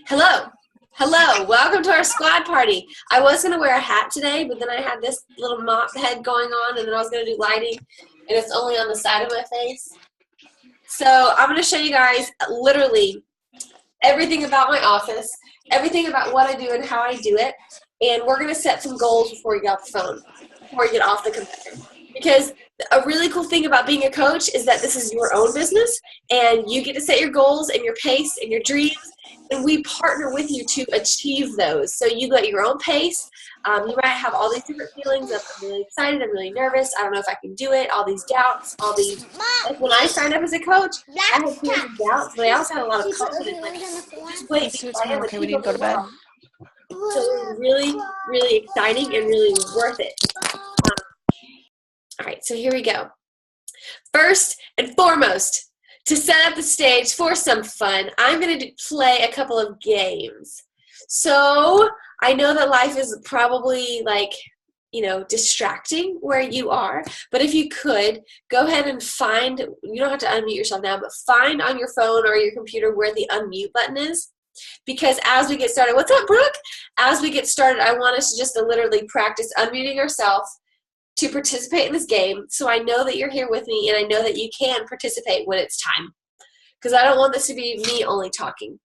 Hello. Hello. Welcome to our squad party. I was going to wear a hat today, but then I had this little mop head going on, and then I was going to do lighting, and it's only on the side of my face. So I'm going to show you guys literally everything about my office, everything about what I do and how I do it, and we're going to set some goals before you get off the phone, before you get off the computer. Because a really cool thing about being a coach is that this is your own business, and you get to set your goals and your pace and your dreams, and we partner with you to achieve those. So you go at your own pace. You might have all these different feelings of I'm really excited, I'm really nervous, I don't know if I can do it, all these doubts, all these. Like when I signed up as a coach, I had feelings and doubts, but I also had a lot of confidence. Like, just wait, be quiet, okay, we need to go to bed. So it was really, really exciting and really worth it. All right, so here we go. First and foremost, to set up the stage for some fun, I'm going to play a couple of games. So I know that life is probably distracting where you are, but if you could, go ahead and find, you don't have to unmute yourself now, but find on your phone or your computer where the unmute button is. Because as we get started, what's up, Brooke? As we get started, I want us to just literally practice unmuting ourselves to participate in this game, so I know that you're here with me and I know that you can participate when it's time, because I don't want this to be me only talking.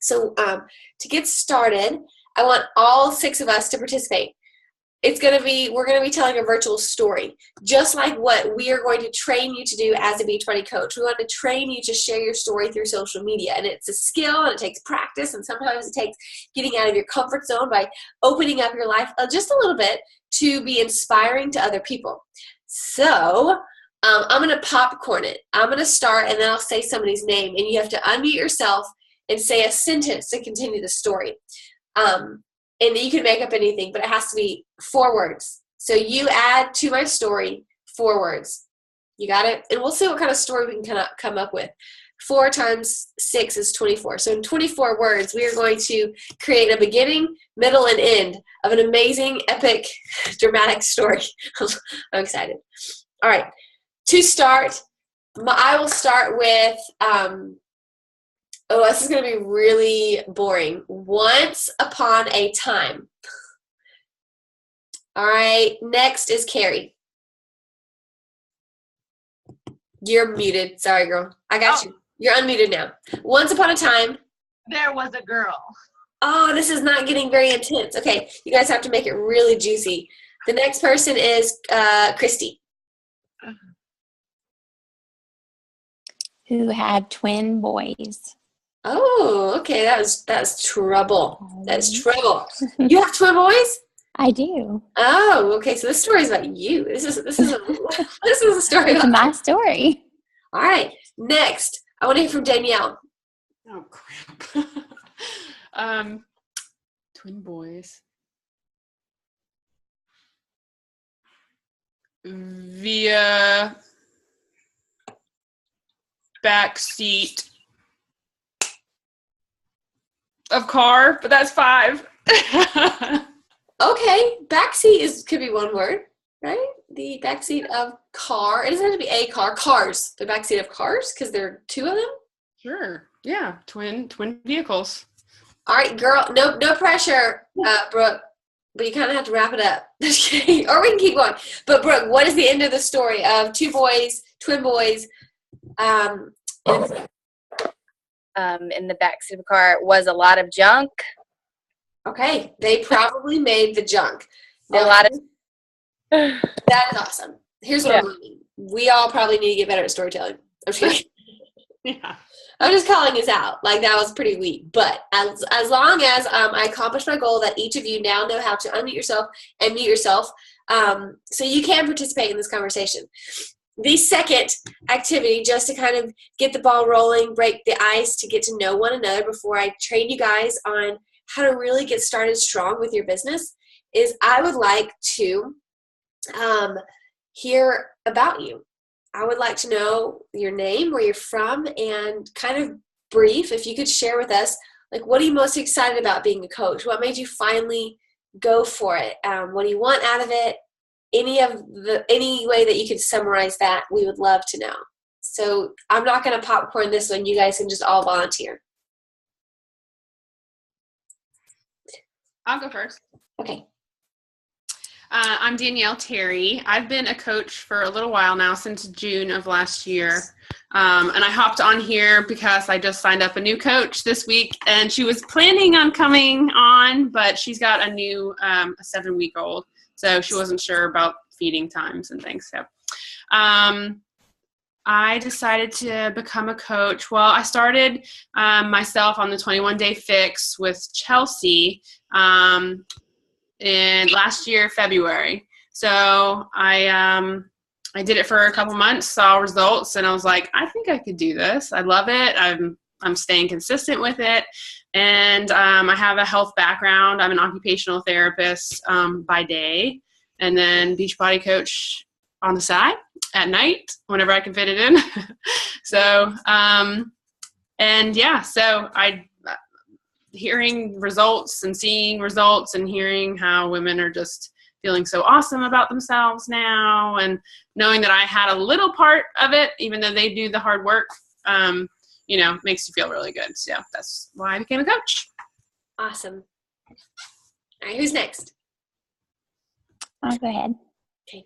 So to get started, I want all 6 of us to participate. We're going to be telling a virtual story, just like what we are going to train you to do as a Beachbody coach. We want to train you to share your story through social media, and it's a skill, and it takes practice, and sometimes it takes getting out of your comfort zone by opening up your life just a little bit to be inspiring to other people. So I'm going to popcorn it. I'm going to start, and then I'll say somebody's name, and you have to unmute yourself and say a sentence to continue the story. And you can make up anything, but it has to be 4 words. So you add to my story 4 words. You got it? And we'll see what kind of story we can come up with. 4 times 6 is 24. So in 24 words, we are going to create a beginning, middle, and end of an amazing, epic, dramatic story. I'm excited. All right. To start, I will start with this is going to be really boring. Once upon a time. All right, next is Carrie. You're muted. Sorry, girl. I got you. You're unmuted now. Once upon a time. There was a girl. Oh, this is not getting very intense. Okay, you guys have to make it really juicy. The next person is Christy. Who had twin boys. Oh, okay. That's trouble. That's trouble. You have twin boys? I do. Oh, okay. So this story is about you. This is a story. It's my story. All right. Next, I want to hear from Danielle. Oh crap. Twin boys. Via backseat of car, but that's 5. Okay, backseat could be 1 word, right? The backseat of car. It doesn't have to be a car. Cars. The backseat of cars, because there are 2 of them. Sure. Yeah. Twin vehicles. All right, girl. No pressure, Brooke. But you kind of have to wrap it up. Or we can keep going. But Brooke, what is the end of the story of 2 boys, twin boys? In the backseat of a car was a lot of junk. Okay, they probably made the junk. A lot of. That is awesome. Here's what I'm learning. We all probably need to get better at storytelling. I'm just kidding. Yeah. I'm just calling this out. Like, that was pretty weak. But as long as I accomplish my goal that each of you now know how to unmute yourself and mute yourself, so you can participate in this conversation. The second activity, just to kind of get the ball rolling, break the ice, to get to know one another before I train you guys on how to really get started strong with your business, is I would like to hear about you. I would like to know your name, where you're from, and kind of brief, if you could share with us, like, what are you most excited about being a coach? What made you finally go for it? What do you want out of it? Any way that you could summarize that, we would love to know. So I'm not going to popcorn this one. You guys can just all volunteer. I'll go first. Okay. I'm Danielle Terry. I've been a coach for a little while now, since June of last year. And I hopped on here because I just signed up a new coach this week, and she was planning on coming on, but she's got a new a 7-week-old, so she wasn't sure about feeding times and things. So I decided to become a coach. Well, I started myself on the 21-day fix with Chelsea in last year, February. So I did it for a couple months, saw results, and I was like, I think I could do this. I love it. I'm staying consistent with it. And I have a health background. I'm an occupational therapist by day, and then Beachbody coach on the side at night whenever I can fit it in. So, and yeah, so hearing results and seeing results and hearing how women are just feeling so awesome about themselves now, and knowing that I had a little part of it, even though they do the hard work, makes you feel really good. So that's why I became a coach. Awesome. All right, who's next? I'll go ahead. Okay.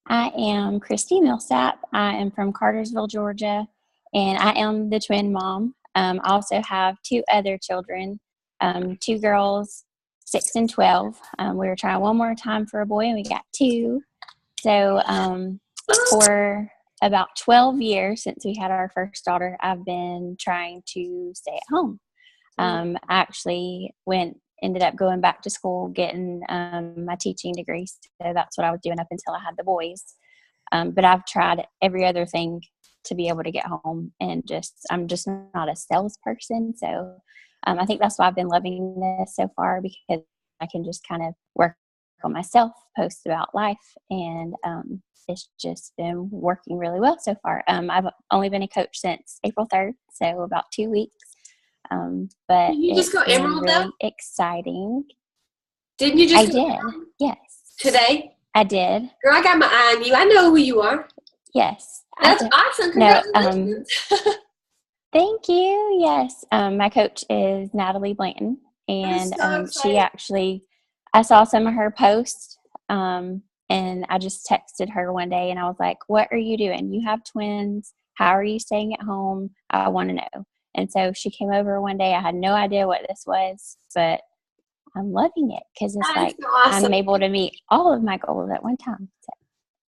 I am Christy Millsap. I am from Cartersville, Georgia, and I am the twin mom. I also have 2 other children, 2 girls, 6 and 12. We were trying one more time for a boy, and we got 2. So for about 12 years since we had our first daughter, I've been trying to stay at home. I actually ended up going back to school, getting my teaching degree. So that's what I was doing up until I had the boys. But I've tried every other thing to be able to get home, and I'm just not a salesperson. So I think that's why I've been loving this so far, because I can just kind of work on myself, post about life, and it's just been working really well so far. I've only been a coach since April 3rd, so about 2 weeks. But Did you just go Emerald really though? Exciting. Didn't you just I did. Yes. today? I did. Girl, I got my eye on you. I know who you are. Yes. That's awesome. Congratulations. Thank you. Yes. My coach is Natalie Blanton, and so she excited. actually, I saw some of her posts, and I just texted her one day, and I was like, what are you doing? You have twins. How are you staying at home? I want to know. And so she came over one day. I had no idea what this was, but I'm loving it, because it's That is like so awesome. I'm able to meet all of my goals at one time. So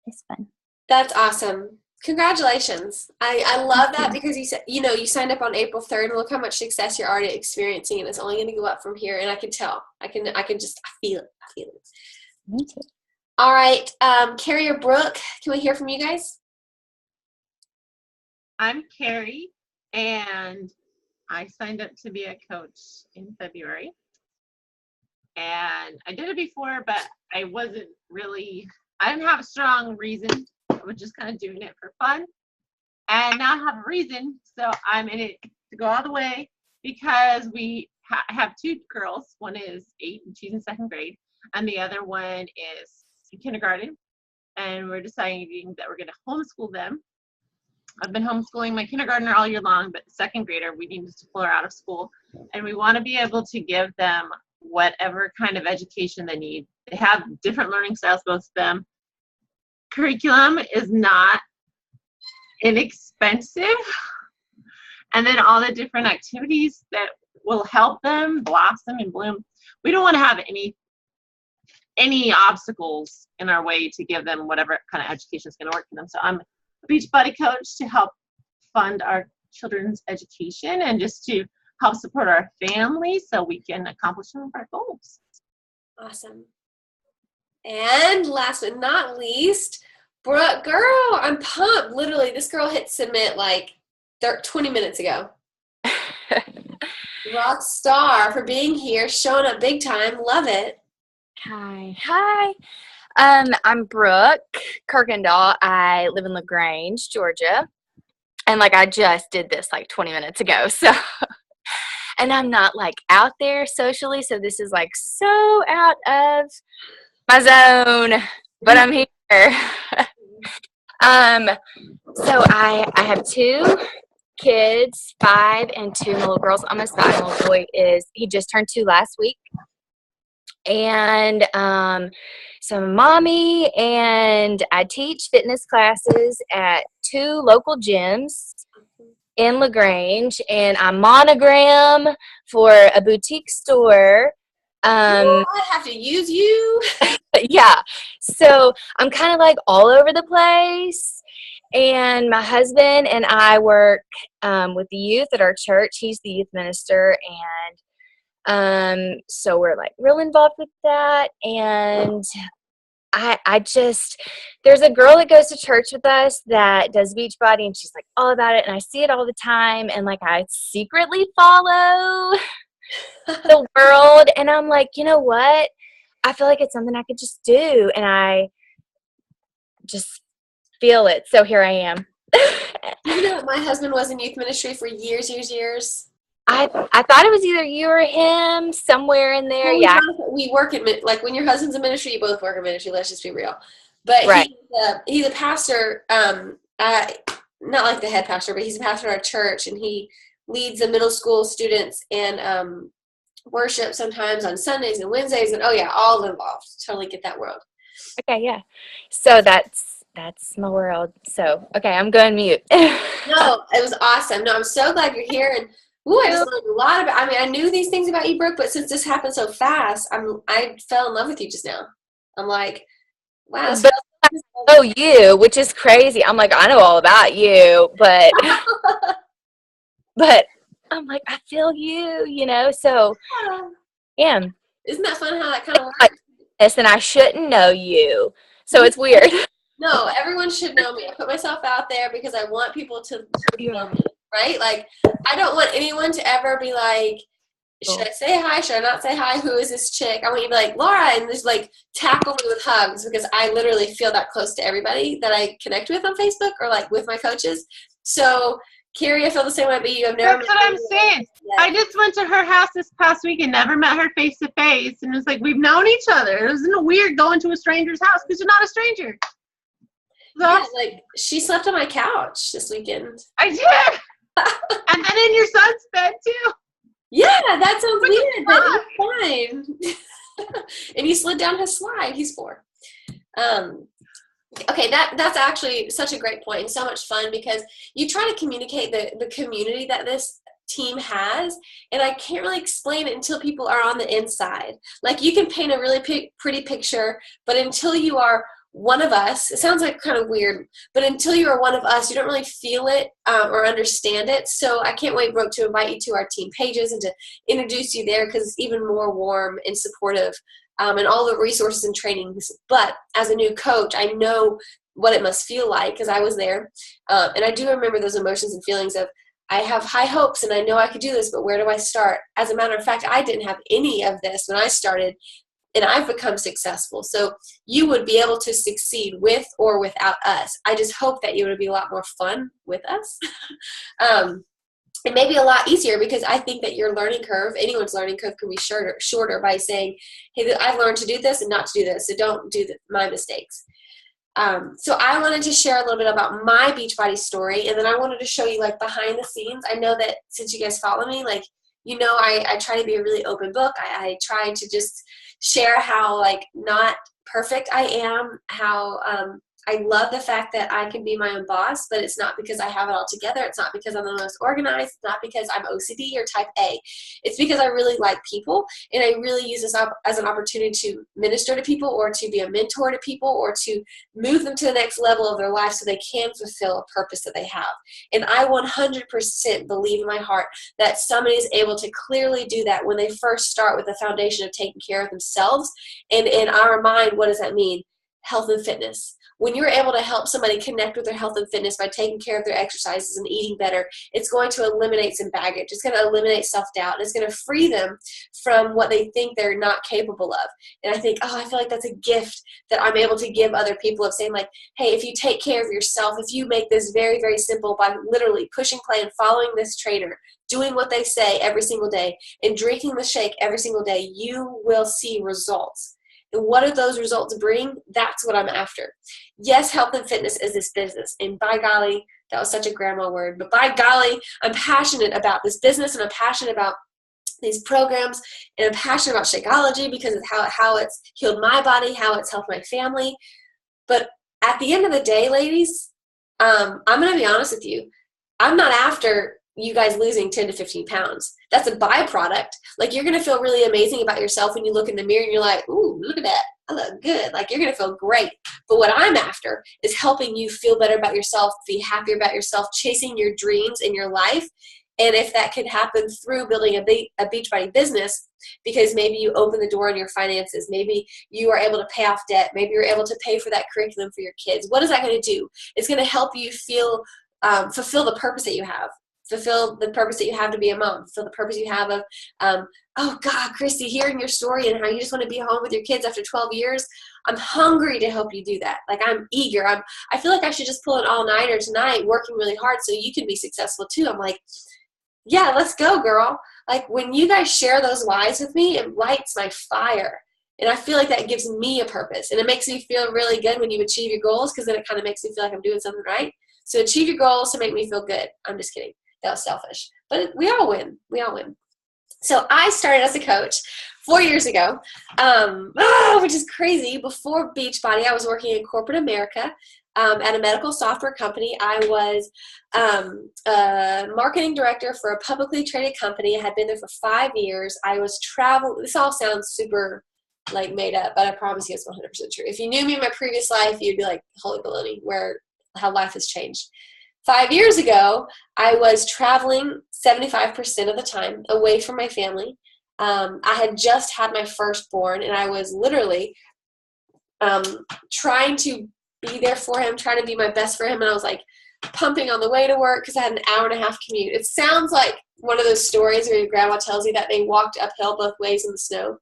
it's fun. That's awesome. Congratulations. I love that, because you said, you signed up on April 3rd, and look how much success you're already experiencing, and it's only going to go up from here. And I can tell. I feel it. I feel it. Me too. All right. Carrie or Brooke, can we hear from you guys? I'm Carrie, and I signed up to be a coach in February. And I did it before, but I didn't have a strong reason. I was just kind of doing it for fun. And now I have a reason, so I'm in it to go all the way, because we have 2 girls. One is 8, and she's in 2nd grade, and the other one is in kindergarten. And we're deciding that we're going to homeschool them. I've been homeschooling my kindergartner all year long, but the 2nd grader, we needed to pull her out of school. And we want to be able to give them whatever kind of education they need. They have different learning styles, both of them. Curriculum is not inexpensive. And then all the different activities that will help them blossom and bloom. We don't want to have any obstacles in our way to give them whatever kind of education is going to work for them. So I'm a Beachbody coach to help fund our children's education, and just to help support our family so we can accomplish some of our goals. Awesome. And last but not least, Brooke, girl, I'm pumped. Literally, this girl hit submit like 20 minutes ago. Rock star for being here, showing up big time. Love it. Hi. I'm Brooke Kirkendall. I live in LaGrange, Georgia. And I just did this 20 minutes ago. So, and I'm not out there socially. So this is so out of my zone, but I'm here. So I have 2 kids, 5 and 2 little girls. Almost 5. My little boy he just turned 2 last week. And so I'm a mommy, and I teach fitness classes at 2 local gyms in LaGrange, and I monogram for a boutique store. I have to use you. Yeah, so I'm kind of like all over the place. And my husband and I work with the youth at our church. He's the youth minister, and so we're like real involved with that. And I just, there's a girl that goes to church with us that does Beachbody, and she's like all about it, and I see it all the time, and like I secretly follow the world, and I'm like, you know what? I feel like it's something I could just do, and I just feel it. So here I am. You know, my husband was in youth ministry for years. I thought it was either you or him, somewhere in there. Well, Yeah. we work in, like, when your husband's in ministry, you both work in ministry. Let's just be real. But Right. he's a pastor, not like the head pastor, but he's a pastor at our church, and he leads the middle school students and worship sometimes on Sundays and Wednesdays, and all involved. Totally get that world. Okay, yeah. So that's my world. So, okay, I'm going mute. No, it was awesome. No, I'm so glad you're here, and I just learned a lot about. I mean, I knew these things about you, Brooke, but since this happened so fast, I fell in love with you just now. I'm like, wow. But I know you, which is crazy. I'm like, I know all about you, but I'm like, I feel you, so yeah. Isn't that fun how that kind of works? Yes, and I shouldn't know you, so it's weird. No, everyone should know me. I put myself out there because I want people to know me, right? Like, I don't want anyone to ever be like, should I say hi? Should I not say hi? Who is this chick? I want you to be like, Laura, and just like tackle me with hugs, because I literally feel that close to everybody that I connect with on Facebook or like with my coaches. So, Carrie, I feel the same way about you. That's what I'm saying. I just went to her house this past week and never met her face to face, and it was like, we've known each other. It wasn't weird going to a stranger's house because you're not a stranger. Yeah, like, she slept on my couch this weekend. I did. And then in your son's bed too. Yeah, that sounds weird, but it's fine. And he slid down his slide. He's 4. Okay, that's actually such a great point and so much fun, because you try to communicate the community that this team has, and I can't really explain it until people are on the inside. Like, you can paint a really pretty picture, but until you are one of us, it sounds like kind of weird, but until you are one of us, you don't really feel it or understand it. So I can't wait, Brooke, to invite you to our team pages and to introduce you there, because it's even more warm and supportive, and all the resources and trainings. But as a new coach, I know what it must feel like, because I was there, and I do remember those emotions and feelings of, I have high hopes and I know I could do this, but where do I start? As a matter of fact, I didn't have any of this when I started, and I've become successful. So you would be able to succeed with or without us. I just hope that you would be a lot more fun with us. It may be a lot easier, because I think that your learning curve, anyone's learning curve, can be shorter by saying, hey, I've learned to do this and not to do this, so don't do my mistakes. So I wanted to share a little bit about my Beachbody story, and then I wanted to show you, like, behind the scenes. I know that since you guys follow me, like, I try to be a really open book. I try to just share how, like, not perfect I am, how I love the fact that I can be my own boss, but it's not because I have it all together. It's not because I'm the most organized. It's not because I'm OCD or type A. It's because I really like people, and I really use this as an opportunity to minister to people, or to be a mentor to people, or to move them to the next level of their life so they can fulfill a purpose that they have. And I 100% believe in my heart that somebody is able to clearly do that when they first start with the foundation of taking care of themselves. And in our mind, what does that mean? Health and fitness. When you're able to help somebody connect with their health and fitness by taking care of their exercises and eating better, it's going to eliminate some baggage. It's going to eliminate self-doubt. It's going to free them from what they think they're not capable of. And I think, I feel like that's a gift that I'm able to give other people, of saying, like, hey, if you take care of yourself, if you make this very, very simple by literally pushing play and following this trainer, doing what they say every single day, and drinking the shake every single day, you will see results. And what do those results bring? That's what I'm after. Yes, health and fitness is this business. And by golly, that was such a grandma word, but by golly, I'm passionate about this business, and I'm passionate about these programs, and I'm passionate about Shakeology because of how it's healed my body, how it's helped my family. But at the end of the day, ladies, I'm going to be honest with you. I'm not after you guys losing 10 to 15 pounds. That's a byproduct. Like, you're going to feel really amazing about yourself when you look in the mirror and you're like, ooh, look at that. I look good. Like, you're going to feel great. But what I'm after is helping you feel better about yourself, be happier about yourself, chasing your dreams in your life. And if that could happen through building a Beachbody business, because maybe you open the door on your finances, maybe you are able to pay off debt, maybe you're able to pay for that curriculum for your kids. What is that going to do? It's going to help you feel, fulfill the purpose that you have. Fulfill the purpose that you have to be a mom. Fulfill the purpose you have of, oh God, Christy, hearing your story and how you just want to be home with your kids after 12 years. I'm hungry to help you do that. Like, I'm eager. I feel like I should just pull an all-nighter tonight, working really hard so you can be successful too. I'm like, yeah, let's go, girl. Like, when you guys share those whys with me, it lights my fire. And I feel like that gives me a purpose. And it makes me feel really good when you achieve your goals, because then it kind of makes me feel like I'm doing something right. So achieve your goals to make me feel good. I'm just kidding. That was selfish. But we all win. We all win. So I started as a coach 4 years ago, which is crazy. Before Beachbody, I was working in corporate America. At a medical software company. I was a marketing director for a publicly traded company. I had been there for 5 years. I was traveling. This all sounds super like made up, but I promise you it's 100% true. If you knew me in my previous life, you'd be like, holy baloney, how life has changed. 5 years ago, I was traveling 75% of the time away from my family. I had just had my firstborn, and I was literally trying to be there for him, trying to be my best for him. And I was like pumping on the way to work because I had an hour and a half commute. It sounds like one of those stories where your grandma tells you that they walked uphill both ways in the snow.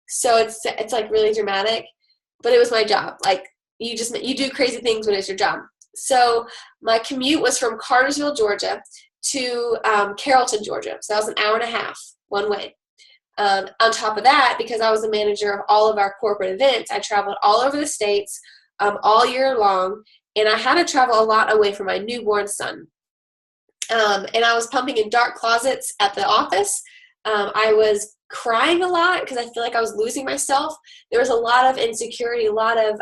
So it's like really dramatic, but it was my job. Like, you do crazy things when it's your job. So my commute was from Cartersville, Georgia to Carrollton, Georgia. So that was an hour and a half one way. On top of that, because I was the manager of all of our corporate events, I traveled all over the states all year long, and I had to travel a lot away from my newborn son. And I was pumping in dark closets at the office. I was crying a lot because I feel like I was losing myself. There was a lot of insecurity, a lot of,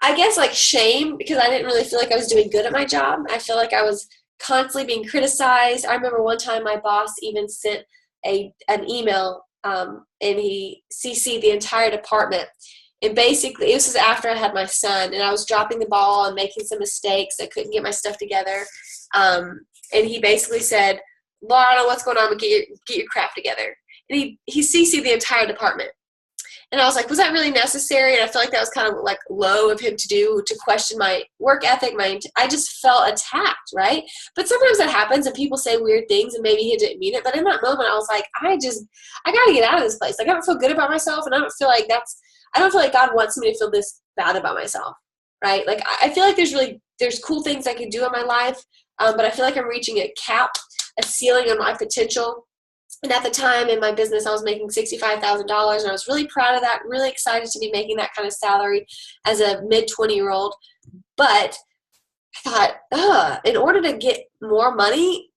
I guess, like shame, because I didn't really feel like I was doing good at my job. I feel like I was constantly being criticized. I remember one time my boss even sent an email, and he CC'd the entire department. And basically, this was after I had my son, and I was dropping the ball and making some mistakes. I couldn't get my stuff together. And he basically said, Laura, I don't know what's going on, but get your crap together. And he CC'd the entire department. And I was like, was that really necessary? And I felt like that was kind of like low of him to do, to question my work ethic. I just felt attacked, right? But sometimes that happens and people say weird things and maybe he didn't mean it. But in that moment, I was like, I got to get out of this place. Like, I don't feel good about myself, and I don't feel like God wants me to feel this bad about myself, right? Like, I feel like there's cool things I can do in my life, but I feel like I'm reaching a ceiling on my potential. And at the time in my business, I was making $65,000, and I was really proud of that, really excited to be making that kind of salary as a mid-20-year-old. But I thought, in order to get more money,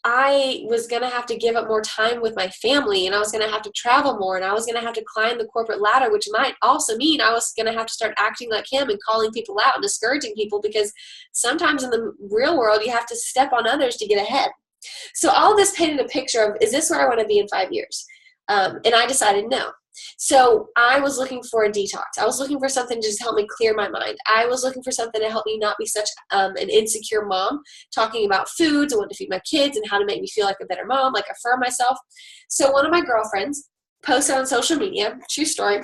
I was going to have to give up more time with my family, and I was going to have to travel more, and I was going to have to climb the corporate ladder, which might also mean I was going to have to start acting like him and calling people out and discouraging people, because sometimes in the real world, you have to step on others to get ahead. So all this painted a picture of, is this where I want to be in 5 years? And I decided no. So I was looking for a detox. I was looking for something to just help me clear my mind. I was looking for something to help me not be such an insecure mom, talking about foods and what to feed my kids and how to make me feel like a better mom, like affirm myself. So one of my girlfriends posted on social media, true story,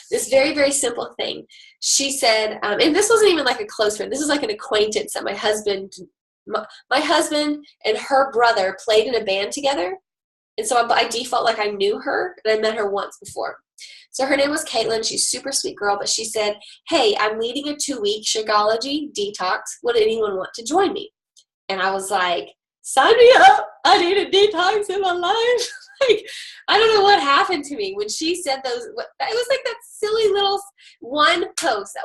this very, very simple thing. She said, and this wasn't even like a close friend. This is like an acquaintance that my husband and her brother played in a band together. And so by default, like, I knew her, and I met her once before. So her name was Caitlin. She's a super sweet girl, but she said, hey, I'm leading a 2-week Shakeology detox. Would anyone want to join me? And I was like, sign me up. I need a detox in my life. Like, I don't know what happened to me when she said those. It was like that silly little one post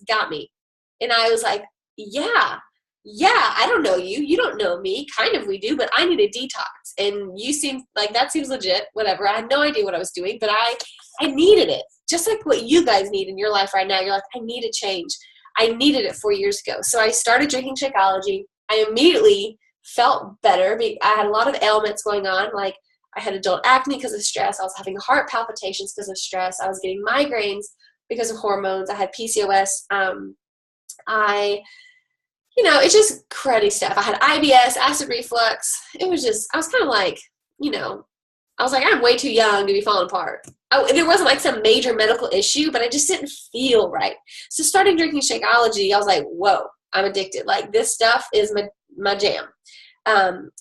got me. And I was like, yeah. yeah, I don't know you. You don't know me. Kind of we do, but I need a detox. And you seem like that seems legit, whatever. I had no idea what I was doing, but I needed it. Just like what you guys need in your life right now. You're like, I need a change. I needed it 4 years ago. So I started drinking Shakeology. I immediately felt better. I had a lot of ailments going on. Like I had adult acne because of stress. I was having heart palpitations because of stress. I was getting migraines because of hormones. I had PCOS. It's just cruddy stuff. I had IBS, acid reflux. I was kind of like, I was like, I'm way too young to be falling apart. There wasn't like some major medical issue, but I just didn't feel right. So starting drinking Shakeology, I was like, whoa, I'm addicted. Like this stuff is my jam.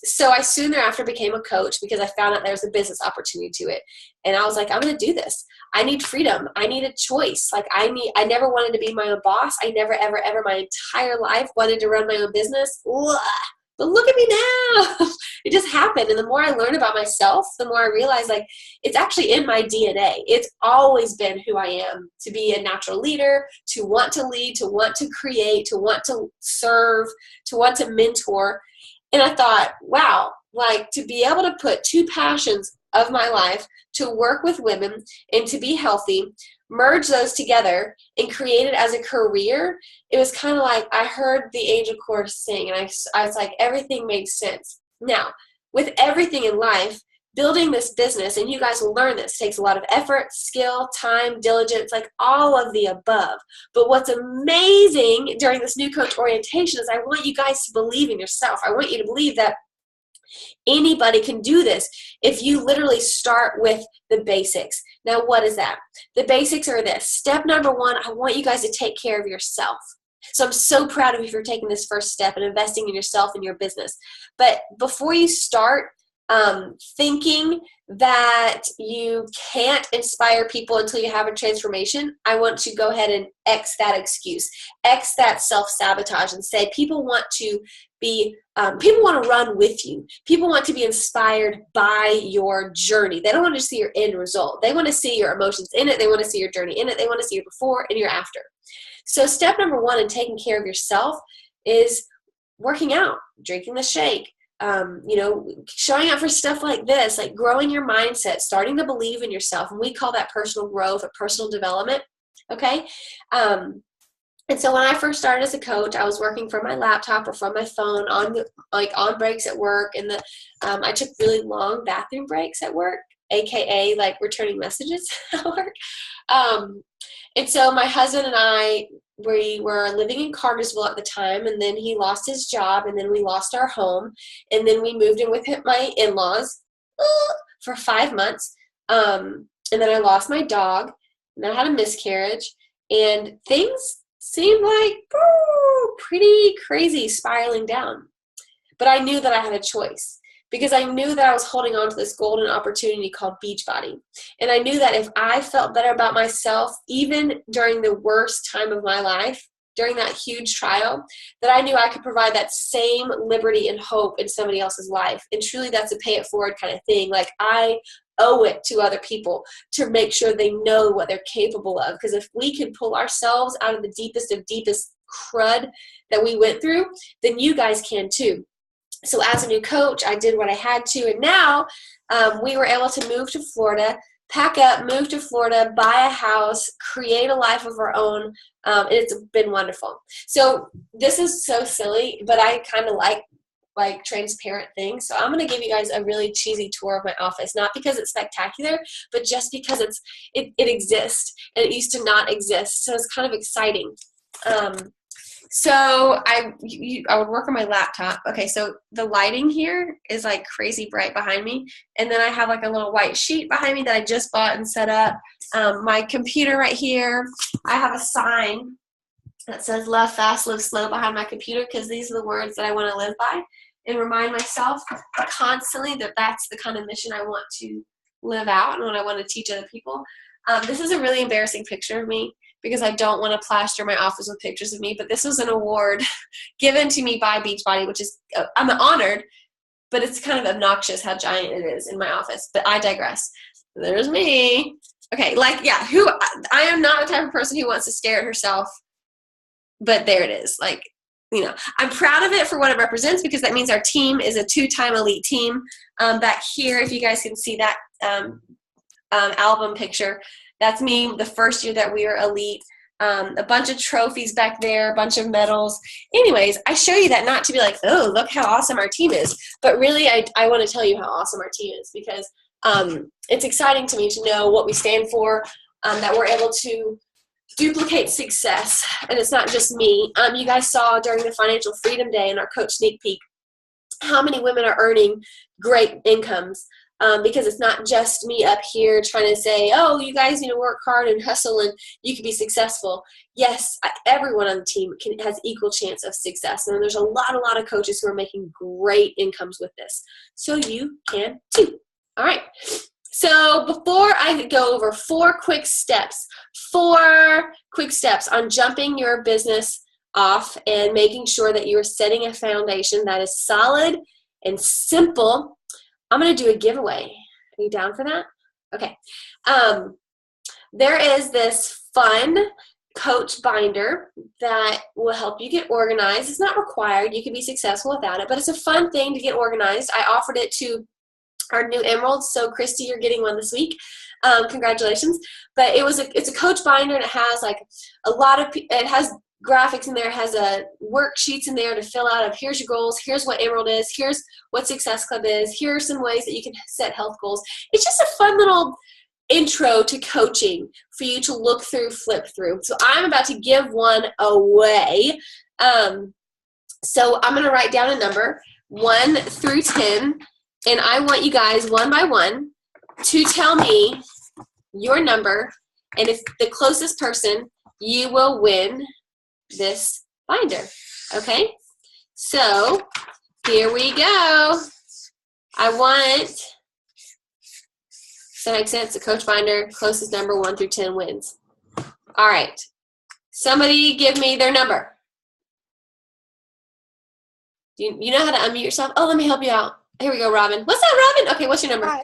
So I soon thereafter became a coach because I found out there was a business opportunity to it. And I was like, I'm going to do this. I need freedom. I need a choice. Like I never wanted to be my own boss. I never, ever, ever my entire life wanted to run my own business. Ugh. But look at me now. It just happened. And the more I learn about myself, the more I realize like it's actually in my DNA. It's always been who I am, to be a natural leader, to want to lead, to want to create, to want to serve, to want to mentor. And I thought, wow, like to be able to put two passions of my life, to work with women and to be healthy, merge those together and create it as a career. It was kind of like I heard the angel chorus sing and I was like, everything made sense. Now, with everything in life, building this business, and you guys will learn this, takes a lot of effort, skill, time, diligence, like all of the above. But what's amazing during this new coach orientation is I want you guys to believe in yourself. I want you to believe that anybody can do this if you literally start with the basics. Now, what is that? The basics are this. Step number 1, I want you guys to take care of yourself. So I'm so proud of you for taking this first step and investing in yourself and your business. But before you start thinking that you can't inspire people until you have a transformation, I want to go ahead and X that excuse, X that self-sabotage and say people want to run with you. People want to be inspired by your journey. They don't want to see your end result. They want to see your emotions in it. They want to see your journey in it. They want to see your before and your after. So step number 1 in taking care of yourself is working out, drinking the shake, showing up for stuff like this, like growing your mindset, starting to believe in yourself. And we call that personal growth or personal development. Okay. And so when I first started as a coach, I was working from my laptop or from my phone on breaks at work. And I took really long bathroom breaks at work, AKA like returning messages at work. And so my husband and I, we were living in Cartersville at the time, and then he lost his job, and then we lost our home, and then we moved in with my in-laws for 5 months. And then I lost my dog, and I had a miscarriage, and things seemed like pretty crazy, spiraling down. But I knew that I had a choice, because I knew that I was holding on to this golden opportunity called Beachbody. And I knew that if I felt better about myself, even during the worst time of my life, during that huge trial, that I knew I could provide that same liberty and hope in somebody else's life. And truly that's a pay it forward kind of thing. Like I owe it to other people to make sure they know what they're capable of. Because if we can pull ourselves out of the deepest of deepest crud that we went through, then you guys can too. So as a new coach, I did what I had to, and now we were able to move to Florida, pack up, move to Florida, buy a house, create a life of our own, and it's been wonderful. So this is so silly, but I kind of like transparent things. So I'm going to give you guys a really cheesy tour of my office, not because it's spectacular, but just because it exists, and it used to not exist. So it's kind of exciting. So I would work on my laptop. Okay, so the lighting here is like crazy bright behind me. And then I have like a little white sheet behind me that I just bought and set up. My computer right here, I have a sign that says love fast, live slow behind my computer, because these are the words that I want to live by and remind myself constantly that that's the kind of mission I want to live out and what I want to teach other people. This is a really embarrassing picture of me, because I don't want to plaster my office with pictures of me, but this was an award given to me by Beachbody, which is, I'm honored, but it's kind of obnoxious how giant it is in my office, but I digress. There's me. Okay, I am not the type of person who wants to stare at herself, but there it is. Like, I'm proud of it for what it represents, because that means our team is a 2-time elite team. Back here, if you guys can see that album picture, that's me the first year that we were elite. A bunch of trophies back there, a bunch of medals. Anyways, I show you that not to be like, oh, look how awesome our team is, but really I want to tell you how awesome our team is, because it's exciting to me to know what we stand for, that we're able to duplicate success. And it's not just me. You guys saw during the Financial Freedom Day in our Coach Sneak Peek how many women are earning great incomes, because it's not just me up here trying to say, oh, you guys need to work hard and hustle and you can be successful. Yes, everyone on the team has equal chance of success. And there's a lot of coaches who are making great incomes with this. So you can too. All right. So before I go over 4 quick steps on jumping your business off and making sure that you are setting a foundation that is solid and simple, I'm going to do a giveaway. Are you down for that? Okay. There is this fun coach binder that will help you get organized. It's not required. You can be successful without it, but it's a fun thing to get organized. I offered it to our new emeralds. So Christy, you're getting one this week. Congratulations. But it's a coach binder, and it has like it has graphics in there, it has worksheets in there to fill out of here's your goals, here's what Emerald is, here's what Success Club is, here are some ways that you can set health goals. It's just a fun little intro to coaching for you to look through, flip through. So I'm about to give one away. So I'm going to write down a number 1 through 10, and I want you guys one by one to tell me your number, and if the closest person, you will win this binder. Okay? So here we go. Does that make sense? The coach binder, closest number 1 through 10 wins. All right. Somebody give me their number. You know how to unmute yourself? Oh, let me help you out. Here we go, Robin. What's that, Robin? Okay, what's your number? Hi.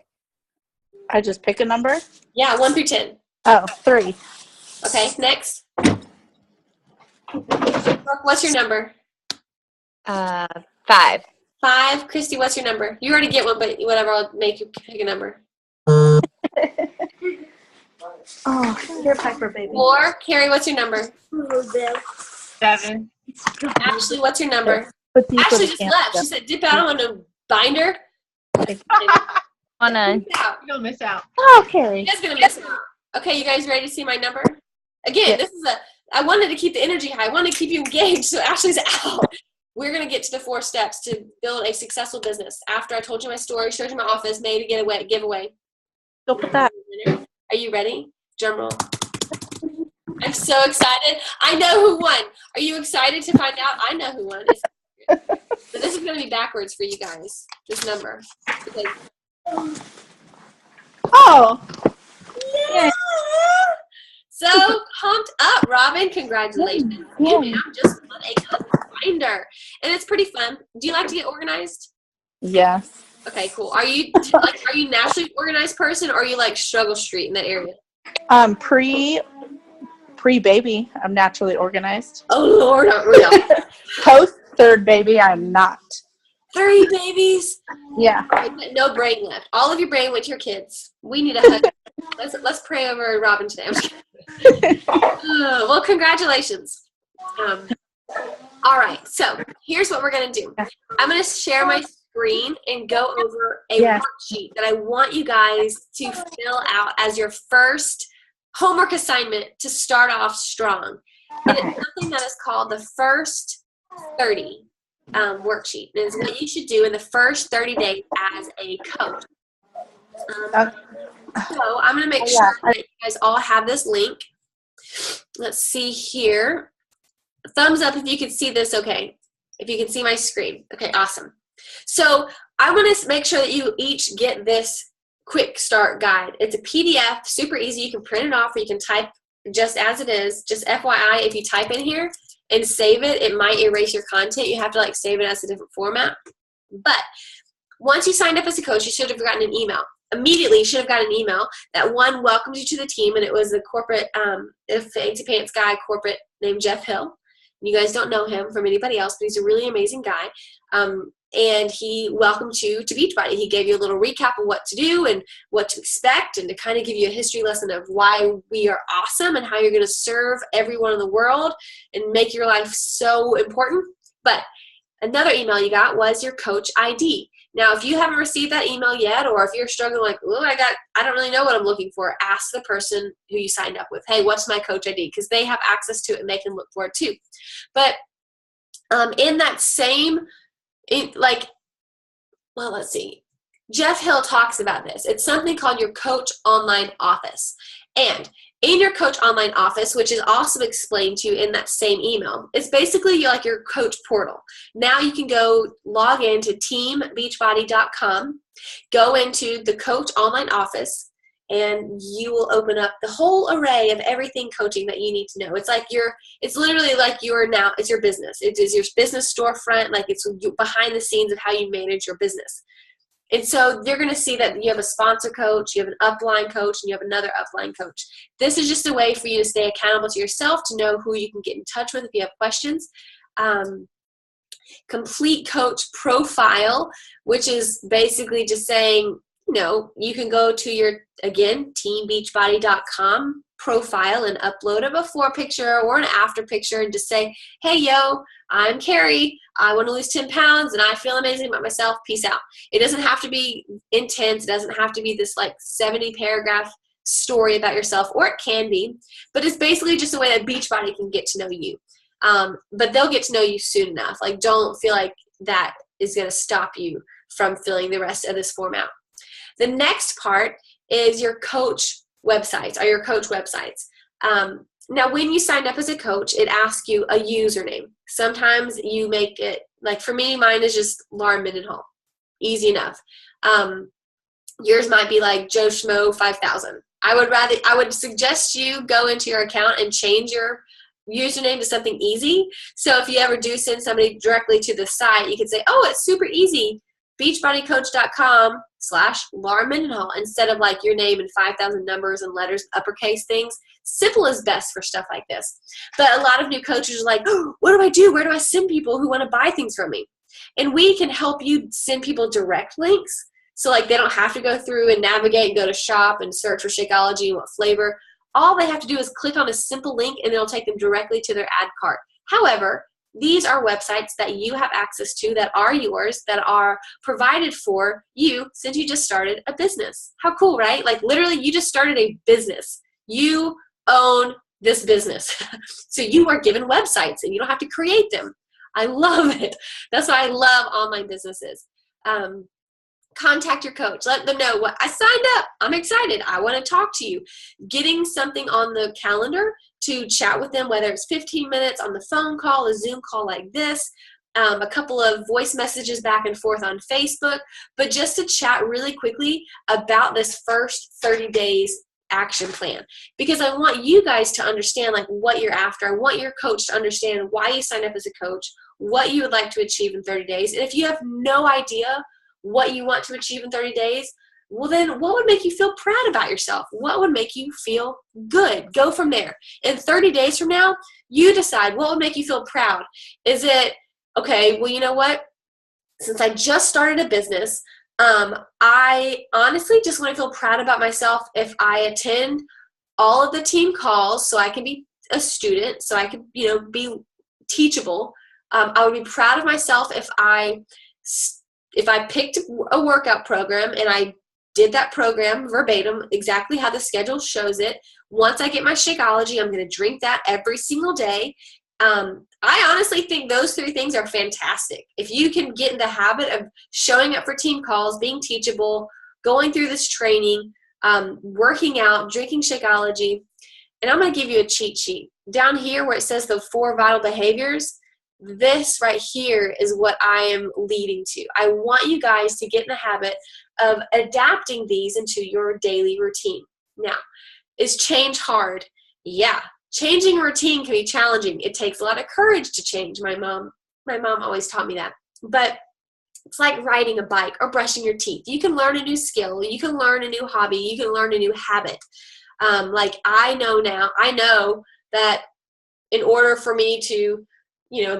I just pick a number? Yeah, 1 through 10. Oh, 3. Okay, next. Brooke, what's your number? 5. 5. Christy, what's your number? You already get one, but whatever, I'll make you pick a number. Oh, you're Piper, baby. 4. Carrie, what's your number? 7. Ashley, what's your number? But these Ashley are the just camp left. She stuff. said, dip out on a binder. On a Dip out. You'll miss out. Oh, Carrie. You guys gonna miss out. Okay, you guys ready to see my number? Again, Yes. I wanted to keep the energy high. I wanted to keep you engaged, so Ashley's out. We're going to get to the 4 steps to build a successful business. After I told you my story, showed you my office, made a giveaway. Go put that. Are you ready? Drum roll. I'm so excited. I know who won. Are you excited to find out? I know who won. But this is going to be backwards for you guys, this number. Because Oh, yeah. So pumped up, Robin. Congratulations. Yeah. You now just won a coach binder. And it's pretty fun. Do you like to get organized? yes. Okay, cool. Are you naturally organized person, or are you like struggle street in that area? Pre-baby, I'm naturally organized. Oh Lord, not real. Post third baby, I'm not. 3 babies. Yeah. No brain left. All of your brain went to your kids. We need a hug. Let's pray over Robin today. I'm just kidding. Well, congratulations. All right, so here's what we're going to do. I'm going to share my screen and go over a worksheet that I want you guys to fill out as your first homework assignment to start off strong. And it's something that is called the First 30 worksheet. And it's what you should do in the first 30 days as a coach. So I'm going to make sure that you guys all have this link. Let's see here. Thumbs up if you can see this okay. If you can see my screen. Okay, awesome. So I want to make sure that you each get this quick start guide. It's a PDF, super easy. You can print it off or you can type just as it is. Just FYI, if you type in here and save it, it might erase your content. You have to like save it as a different format. But once you signed up as a coach, you should have gotten an email. Immediately, you should have gotten an email that one welcomes you to the team, and it was the corporate, fancy pants guy corporate named Jeff Hill. You guys don't know him from anybody else, but he's a really amazing guy. And he welcomed you to Beachbody. He gave you a little recap of what to do and what to expect, and to kind of give you a history lesson of why we are awesome and how you're going to serve everyone in the world and make your life so important. But another email you got was your coach ID. Now, if you haven't received that email yet, or if you're struggling like, oh, I don't really know what I'm looking for, ask the person who you signed up with, hey, what's my coach ID? Because they have access to it and they can look for it too. But in that same, let's see. Jeff Hill talks about this. It's something called your Coach Online Office. And in your Coach Online Office, which is also explained to you in that same email, it's basically like your coach portal. Now you can go log into teambeachbody.com, go into the Coach Online Office, and you will open up the whole array of everything coaching that you need to know. It's literally like it's your business. It is your business storefront, like it's behind the scenes of how you manage your business. And so you're going to see that you have a sponsor coach, you have an upline coach, and you have another upline coach. This is just a way for you to stay accountable to yourself, to know who you can get in touch with if you have questions. Complete coach profile, which is basically just saying, you can go to your, again, teambeachbody.com profile and upload a before picture or an after picture and just say, hey, yo, I'm Carrie. I want to lose 10 pounds and I feel amazing about myself. Peace out. It doesn't have to be intense. It doesn't have to be this 70 paragraph story about yourself, or it can be, but it's basically just a way that Beachbody can get to know you. But they'll get to know you soon enough. Don't feel like that is going to stop you from filling the rest of this form out. The next part is your coach websites, or your coach websites. Now, when you signed up as a coach, it asks you a username. Sometimes you make it, for me, mine is just Lauren Mendenhall. Easy enough. Yours might be like Joe Schmo 5000. I would suggest you go into your account and change your username to something easy. So if you ever do send somebody directly to the site, you can say, oh, it's super easy. beachbodycoach.com/Laura Mendenhall, instead of your name and 5,000 numbers and letters, uppercase things. Simple is best for stuff like this. But a lot of new coaches are like, oh, what do I do? Where do I send people who want to buy things from me? And we can help you send people direct links. So they don't have to go through and navigate and go to shop and search for Shakeology and what flavor. All they have to do is click on a simple link and it'll take them directly to their ad cart. However, these are websites that you have access to, that are yours, that are provided for you since you just started a business. How cool, right? Literally, you just started a business. You own this business. So you are given websites and you don't have to create them. I love it. That's why I love online businesses. Contact your coach. Let them know what I signed up. I'm excited. I want to talk to you. Getting something on the calendar to chat with them, whether it's 15 minutes on the phone call, a Zoom call like this, a couple of voice messages back and forth on Facebook, but just to chat really quickly about this first 30 days action plan. Because I want you guys to understand what you're after. I want your coach to understand why you signed up as a coach, what you would like to achieve in 30 days. And if you have no idea what you want to achieve in 30 days, well then what would make you feel proud about yourself? What would make you feel good? Go from there. And 30 days from now, you decide what would make you feel proud. Is it, okay, well, you know what? Since I just started a business, I honestly just want to feel proud about myself if I attend all of the team calls so I can be a student, so I can, be teachable. I would be proud of myself if I picked a workout program and I did that program verbatim, exactly how the schedule shows it. Once I get my Shakeology, I'm going to drink that every single day. I honestly think those three things are fantastic. If you can get in the habit of showing up for team calls, being teachable, going through this training, working out, drinking Shakeology, and I'm going to give you a cheat sheet. Down here where it says the 4 vital behaviors, this right here is what I am leading to. I want you guys to get in the habit of adapting these into your daily routine. Now, is change hard? Yeah. Changing a routine can be challenging. It takes a lot of courage to change. My mom always taught me that. But it's like riding a bike or brushing your teeth. You can learn a new skill. You can learn a new hobby. You can learn a new habit. I know that in order for me to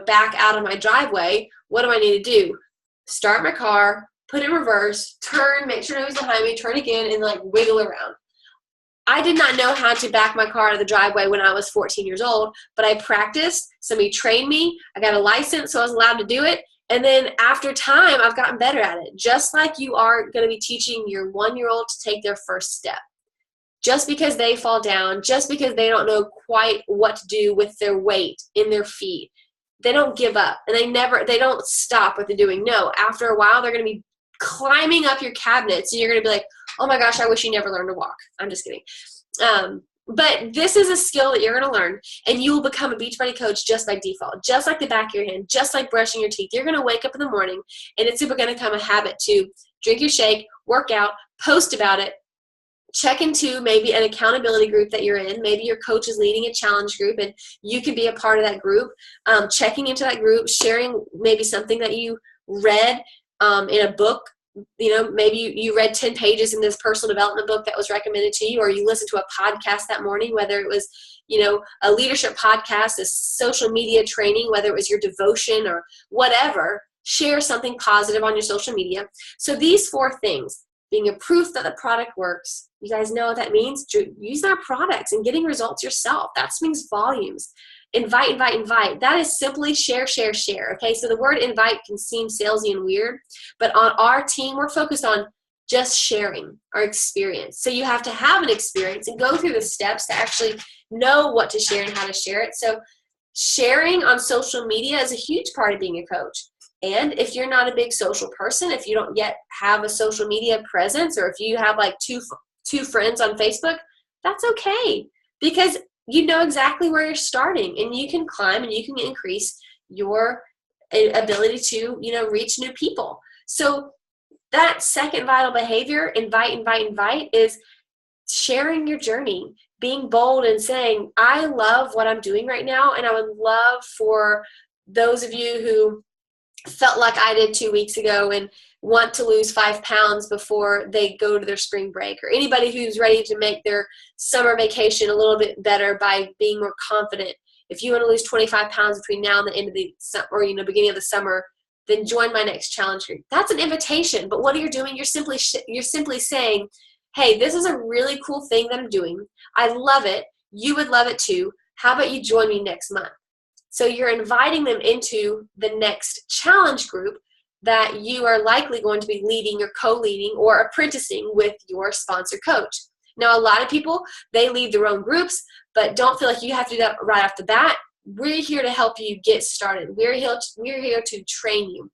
back out of my driveway, what do I need to do? Start my car, put it in reverse, turn, make sure nobody's behind me, turn again, and like wiggle around. I did not know how to back my car out of the driveway when I was 14 years old, but I practiced. Somebody trained me. I got a license, so I was allowed to do it. And then after time, I've gotten better at it. Just like you are going to be teaching your 1-year-old to take their first step. Just because they fall down, just because they don't know quite what to do with their weight in their feet, they don't give up, and they don't stop what they're doing. No, after a while, they're going to be climbing up your cabinets, and you're going to be like, oh my gosh, I wish you never learned to walk. I'm just kidding. But this is a skill that you're going to learn, and you will become a Beachbody coach just by default, just like the back of your hand, just like brushing your teeth. You're going to wake up in the morning, and it's going to become a habit to drink your shake, work out, post about it, check into maybe an accountability group that you're in. Maybe your coach is leading a challenge group and you can be a part of that group. Checking into that group, sharing maybe something that you read in a book. Maybe you read 10 pages in this personal development book that was recommended to you, or you listened to a podcast that morning, whether it was, a leadership podcast, a social media training, whether it was your devotion or whatever. Share something positive on your social media. So these 4 things, being a proof that the product works. You guys know what that means? Use our products and getting results yourself. That speaks volumes. Invite. That is simply share. Okay, so the word invite can seem salesy and weird, but on our team, we're focused on just sharing our experience. So you have to have an experience and go through the steps to actually know what to share and how to share it. So sharing on social media is a huge part of being a coach. And if you're not a big social person, if you don't yet have a social media presence, or if you have like two friends on Facebook, that's okay, because you know exactly where you're starting, and you can climb and you can increase your ability to, reach new people. So that second vital behavior, invite, is sharing your journey, being bold and saying, I love what I'm doing right now, and I would love for those of you who felt like I did 2 weeks ago and want to lose 5 pounds before they go to their spring break, or anybody who's ready to make their summer vacation a little bit better by being more confident. If you want to lose 25 pounds between now and the end of the or beginning of the summer, then join my next challenge group. That's an invitation. But what are you doing? You're simply saying, hey, this is a really cool thing that I'm doing. I love it. You would love it too. How about you join me next month? So you're inviting them into the next challenge group that you are likely going to be leading or co-leading or apprenticing with your sponsor coach. Now, a lot of people, they lead their own groups, but don't feel like you have to do that right off the bat. We're here to help you get started. We're here to train you.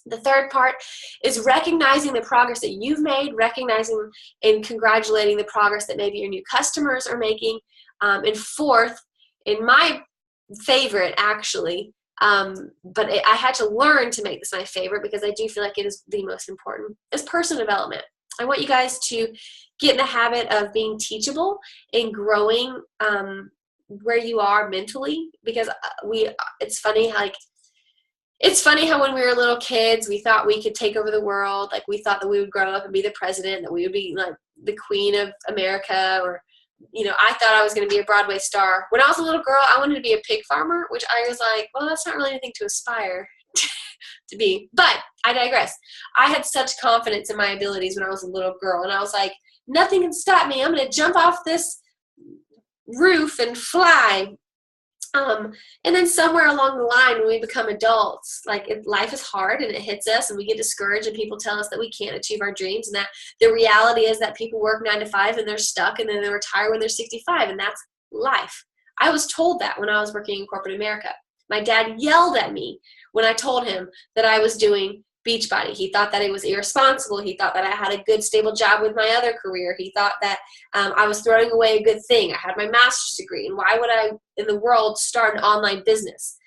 The third part is recognizing the progress that you've made, recognizing and congratulating the progress that maybe your new customers are making. And fourth, in my favorite actually, but I had to learn to make this my favorite because I do feel like it is the most important, is personal development. I want you guys to get in the habit of being teachable and growing where you are mentally, because it's funny how when we were little kids, we thought we could take over the world. Like, we thought that we would grow up and be the president, that we would be like the queen of America, or I thought I was going to be a Broadway star. When I was a little girl, I wanted to be a pig farmer, which I was like, well, that's not really anything to aspire to be. But I digress. I had such confidence in my abilities when I was a little girl, and I was like, nothing can stop me. I'm going to jump off this roof and fly. And then somewhere along the line, when we become adults, life is hard and it hits us and we get discouraged and people tell us that we can't achieve our dreams, and that the reality is that people work 9 to 5 and they're stuck and then they retire when they're 65, and that's life. I was told that when I was working in corporate America. My dad yelled at me when I told him that I was doing Beachbody. He thought that it was irresponsible. He thought that I had a good, stable job with my other career. He thought that I was throwing away a good thing. I had my master's degree, and why would I in the world start an online business?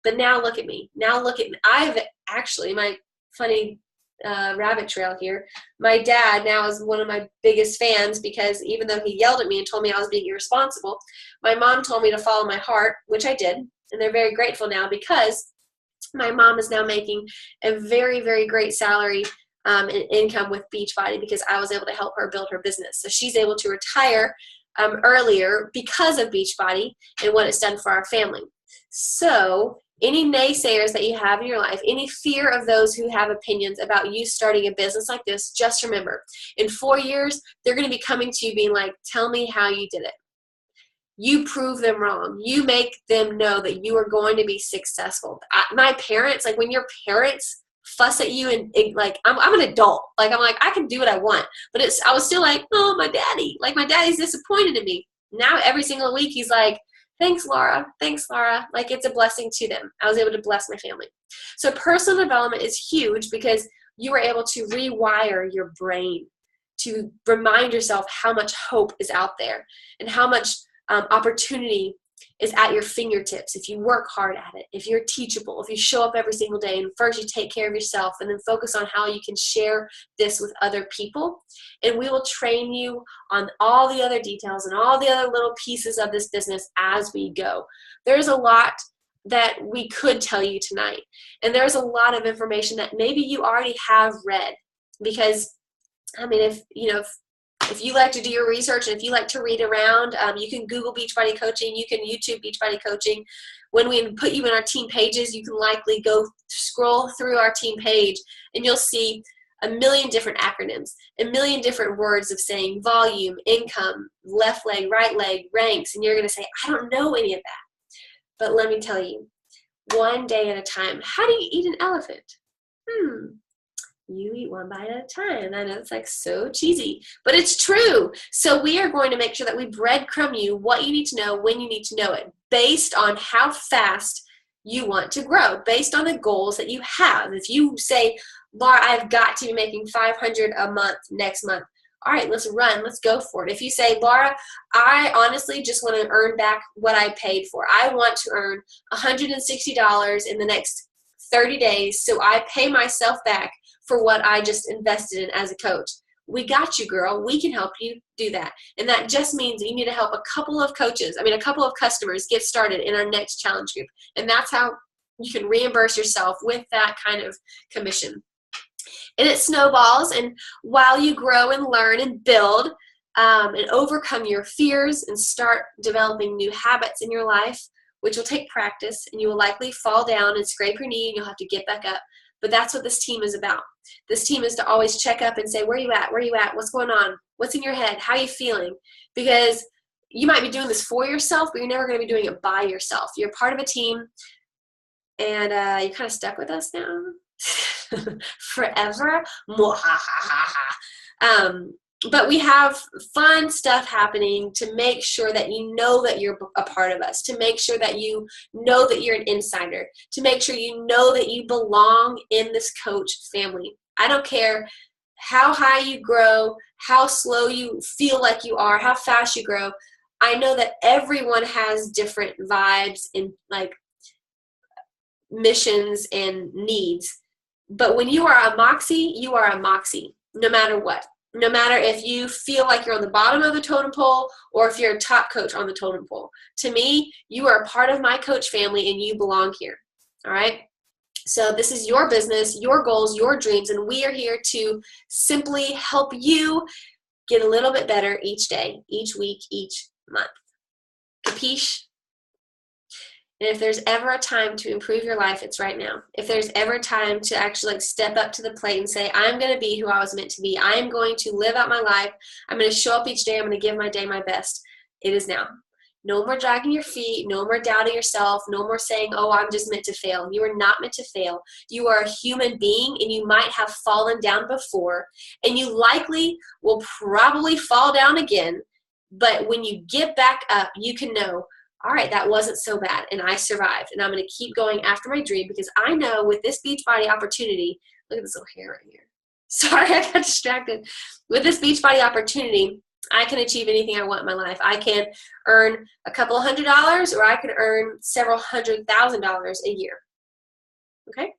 But now look at me. I've actually, my funny rabbit trail here, my dad now is one of my biggest fans, because even though he yelled at me and told me I was being irresponsible, my mom told me to follow my heart, which I did, and they're very grateful now because my mom is now making a very, very great salary and income with Beachbody, because I was able to help her build her business. So she's able to retire earlier because of Beachbody and what it's done for our family. So Any naysayers that you have in your life, any fear of those who have opinions about you starting a business like this, just remember, in 4 years, they're going to be coming to you being like, tell me how you did it. You prove them wrong. You make them know that you are going to be successful. My parents, like when your parents fuss at you and like, I'm an adult. Like, I'm like, I can do what I want. But I was still like, oh, my daddy. Like, my daddy's disappointed in me. Now every single week he's like, thanks, Laura. Thanks, Laura. Like, it's a blessing to them. I was able to bless my family. So personal development is huge because you were able to rewire your brain to remind yourself how much hope is out there and how much opportunity is at your fingertips if you work hard at it, if you're teachable, if you show up every single day and first you take care of yourself and then focus on how you can share this with other people. And we will train you on all the other details and all the other little pieces of this business as we go. There's a lot that we could tell you tonight. And there's a lot of information that maybe you already have read because, I mean, if you like to do your research and if you like to read around, you can Google Beachbody Coaching. You can YouTube Beachbody Coaching. When we put you in our team pages, you can likely go scroll through our team page and you'll see a million different acronyms, a million different words of saying volume, income, left leg, right leg, ranks, and you're going to say, I don't know any of that. But let me tell you, one day at a time. How do you eat an elephant? You eat one bite at a time. I know it's like so cheesy, but it's true. So we are going to make sure that we breadcrumb you what you need to know when you need to know it based on how fast you want to grow, based on the goals that you have. If you say, Laura, I've got to be making $500 a month next month. All right, let's run. Let's go for it. If you say, Laura, I honestly just want to earn back what I paid for. I want to earn $160 in the next 30 days so I pay myself back for what I just invested in as a coach. We got you, girl. We can help you do that. And that just means you need to help a couple of customers get started in our next challenge group. And that's how you can reimburse yourself with that kind of commission. And it snowballs. And while you grow and learn and build and overcome your fears and start developing new habits in your life, which will take practice, and you will likely fall down and scrape your knee and you'll have to get back up. But that's what this team is about. This team is to always check up and say, where are you at? Where are you at? What's going on? What's in your head? How are you feeling? Because you might be doing this for yourself, but you're never going to be doing it by yourself. You're part of a team, and you're kind of stuck with us now forever. But we have fun stuff happening to make sure that you know that you're a part of us, to make sure that you know that you're an insider, to make sure you know that you belong in this coach family. I don't care how high you grow, how slow you feel like you are, how fast you grow. I know that everyone has different vibes and like missions and needs. But when you are a Moxie, you are a Moxie, no matter what. No matter if you feel like you're on the bottom of the totem pole or if you're a top coach on the totem pole. To me, you are a part of my coach family and you belong here. All right? So this is your business, your goals, your dreams, and we are here to simply help you get a little bit better each day, each week, each month. Capiche? And if there's ever a time to improve your life, it's right now. If there's ever a time to actually like step up to the plate and say, I'm going to be who I was meant to be. I am going to live out my life. I'm going to show up each day. I'm going to give my day my best. It is now. No more dragging your feet. No more doubting yourself. No more saying, oh, I'm just meant to fail. You are not meant to fail. You are a human being and you might have fallen down before. And you likely will probably fall down again. But when you get back up, you can know, all right, that wasn't so bad, and I survived, and I'm going to keep going after my dream because I know with this Beachbody opportunity, look at this little hair right here. Sorry, I got distracted. With this Beachbody opportunity, I can achieve anything I want in my life. I can earn a couple of $100s, or I can earn several $100,000 a year. Okay?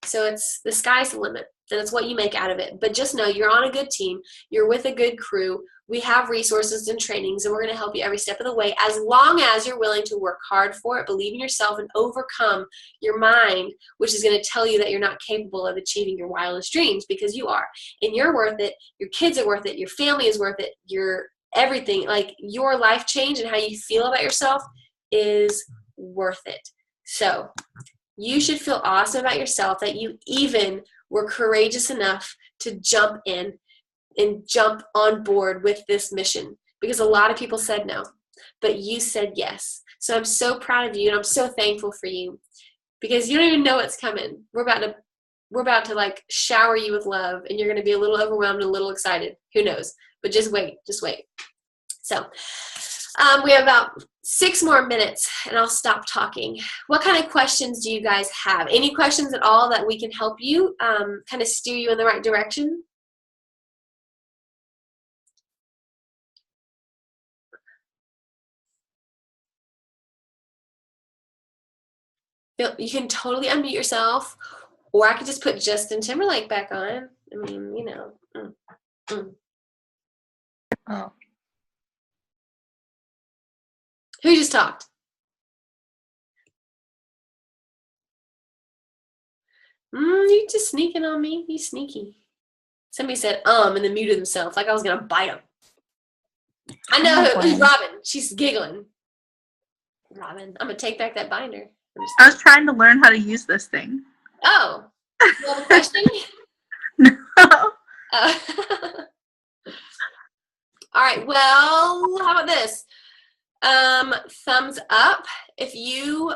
So it's the sky's the limit, and it's what you make out of it. But just know you're on a good team. You're with a good crew. We have resources and trainings, and we're going to help you every step of the way as long as you're willing to work hard for it, believe in yourself, and overcome your mind, which is going to tell you that you're not capable of achieving your wildest dreams because you are. And you're worth it. Your kids are worth it. Your family is worth it. Your everything, like your life change and how you feel about yourself is worth it. So you should feel awesome about yourself that you even were courageous enough to jump in and jump on board with this mission, because a lot of people said no, but you said yes. So I'm so proud of you, and I'm so thankful for you, because you don't even know what's coming. We're about to like shower you with love, and you're going to be a little overwhelmed and a little excited. Who knows? But just wait. So we have about 6 more minutes, and I'll stop talking. What kind of questions do you guys have? Any questions at all that we can help you kind of steer you in the right direction? You can totally unmute yourself, or I could just put Justin Timberlake back on. I mean, you know. Oh. Who just talked? You just sneaking on me. You sneaky. Somebody said and then muted themselves like I was going to bite them. I know who's Robin. She's giggling. Robin, I'm going to take back that binder. I was trying to learn how to use this thing. Oh. You have a question? No. All right. Well, how about this? Thumbs up if you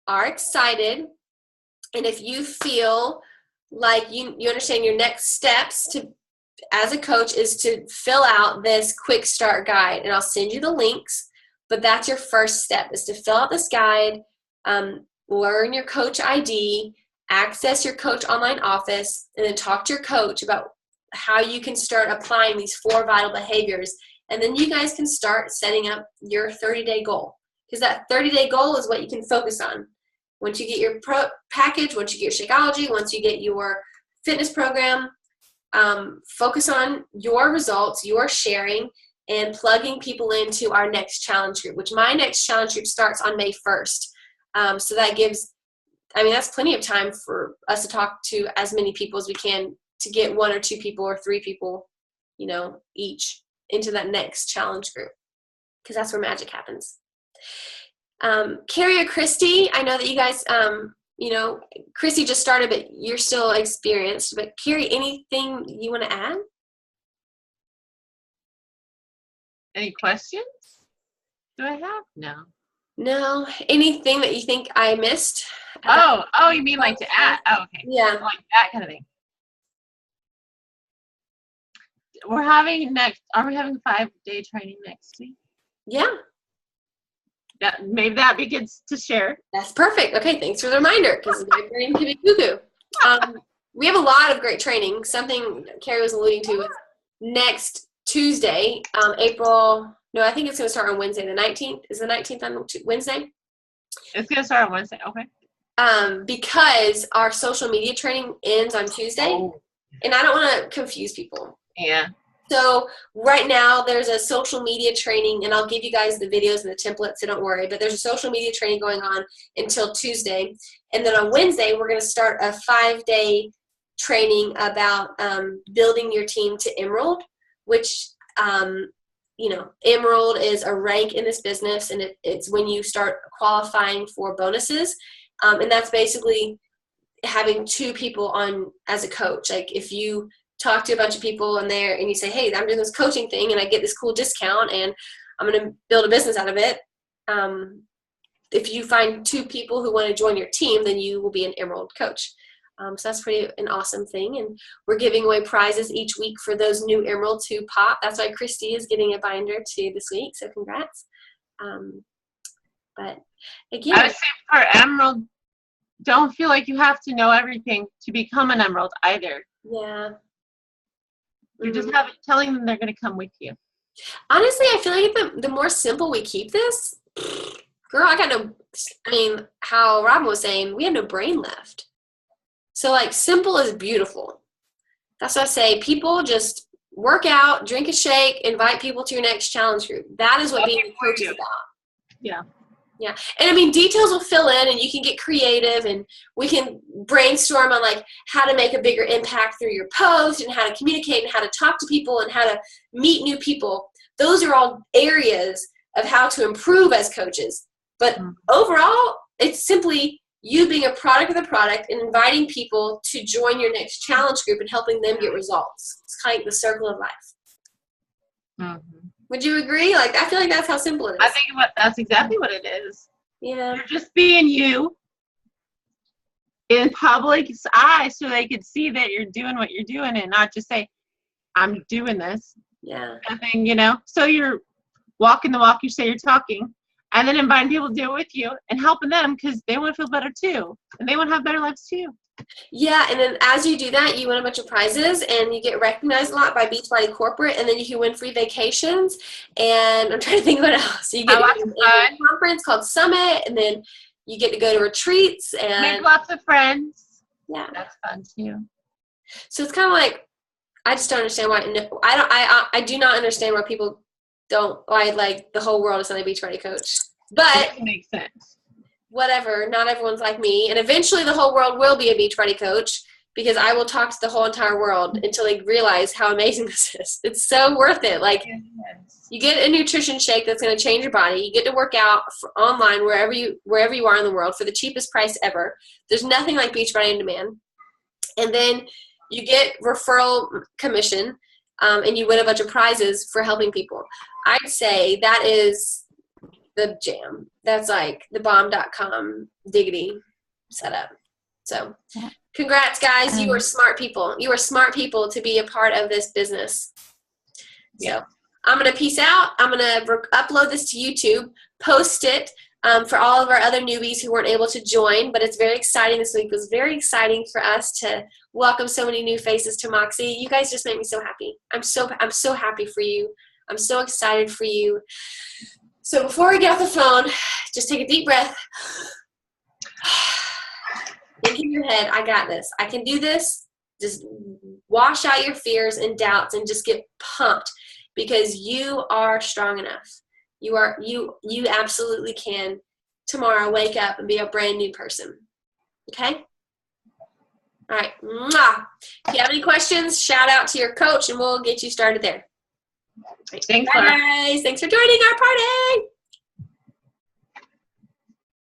are excited, and if you feel like you understand your next steps to as a coach is to fill out this quick start guide, and I'll send you the links, but that's your first step, is to fill out this guide, learn your coach ID, access your coach online office, and then talk to your coach about how you can start applying these 4 vital behaviors. And then you guys can start setting up your 30-day goal, because that 30-day goal is what you can focus on. Once you get your package, once you get your Shakeology, once you get your fitness program, focus on your results, your sharing, and plugging people into our next challenge group, which my next challenge group starts on May 1st. So that gives, that's plenty of time for us to talk to as many people as we can to get 1 or 2 people or 3 people, each into that next challenge group, because that's where magic happens. Carrie or Christy, I know that you guys, Christy just started, but you're still experienced. But Carrie, anything you want to add? Any questions? Do I have? No. Anything that you think I missed? Oh, you mean like to add? Oh, okay. Yeah. Like that kind of thing. Are we having 5-day training next week? Yeah. Maybe that begins to share. That's perfect. Okay, thanks for the reminder, because my brain can be cuckoo. We have a lot of great training. Something Carrie was alluding to was next Tuesday, I think it's going to start on Wednesday, the 19th. Is the 19th on Wednesday? It's going to start on Wednesday, okay. Because our social media training ends on Tuesday, and I don't want to confuse people. Yeah. So right now there's a social media training, and I'll give you guys the videos and the templates, so don't worry, but there's a social media training going on until Tuesday. And then on Wednesday, we're going to start a 5-day training about building your team to Emerald, which, Emerald is a rank in this business, and it's when you start qualifying for bonuses. And that's basically having 2 people on as a coach. Like if you talk to a bunch of people in there and you say, hey, I'm doing this coaching thing and I get this cool discount and I'm going to build a business out of it. If you find 2 people who want to join your team, then you will be an Emerald coach. So that's pretty an awesome thing. And we're giving away prizes each week for those new Emeralds who pop. That's why Christy is getting a binder too this week. So congrats. But again, I would say for Emerald, don't feel like you have to know everything to become an Emerald either. Yeah. You're just telling them they're going to come with you. Honestly, I feel like the more simple we keep this, girl, how Robin was saying, we have no brain left. So like simple is beautiful. That's what I say. People just work out, drink a shake, invite people to your next challenge group. That is what being a coach is about. Yeah. Yeah. And details will fill in, and you can get creative, and we can brainstorm on like how to make a bigger impact through your post, and how to communicate, and how to talk to people, and how to meet new people. Those are all areas of how to improve as coaches. But overall, it's simply you being a product of the product and inviting people to join your next challenge group and helping them get results. It's kind of like the circle of life. Mm-hmm. Would you agree? Like, I feel like that's how simple it is. I think that's exactly what it is. Yeah. You're just being you in public's eyes so they could see that you're doing what you're doing and not just say, I'm doing this. Yeah. Nothing, you know. So you're walking the walk you say you're talking, and then inviting people to do it with you and helping them because they want to feel better too. And they want to have better lives too. Yeah, and then as you do that, you win a bunch of prizes, and you get recognized a lot by Beachbody Corporate, and then you can win free vacations. And I'm trying to think what else. You get to go to a conference called Summit, and then you get to go to retreats and make lots of friends. Yeah, that's fun too. So it's kind of like, I just don't understand why. I do not understand why people don't, why like the whole world is not a Beachbody coach. But it makes sense. Whatever, not everyone's like me, and eventually the whole world will be a Beachbody coach because I will talk to the whole entire world until they realize how amazing this is. It's so worth it. Like, you get a nutrition shake that's going to change your body. You get to work out online wherever you are in the world for the cheapest price ever. There's nothing like Beachbody On Demand. And then you get referral commission, and you win a bunch of prizes for helping people. I'd say that is the jam. That's like the bomb.com diggity setup. So congrats, guys. You are smart people. You are smart people to be a part of this business. So I'm going to peace out. I'm going to upload this to YouTube, post it for all of our other newbies who weren't able to join, but it's very exciting. This week was very exciting for us to welcome so many new faces to Moxie. You guys just make me so happy. I'm so happy for you. I'm so excited for you. So before we get off the phone, just take a deep breath. Think in your head, I got this. I can do this. Just wash out your fears and doubts and just get pumped because you are strong enough. You absolutely can tomorrow wake up and be a brand new person. Okay? All right. Mwah. If you have any questions, shout out to your coach and we'll get you started there. Thanks, guys. Thanks for joining our party.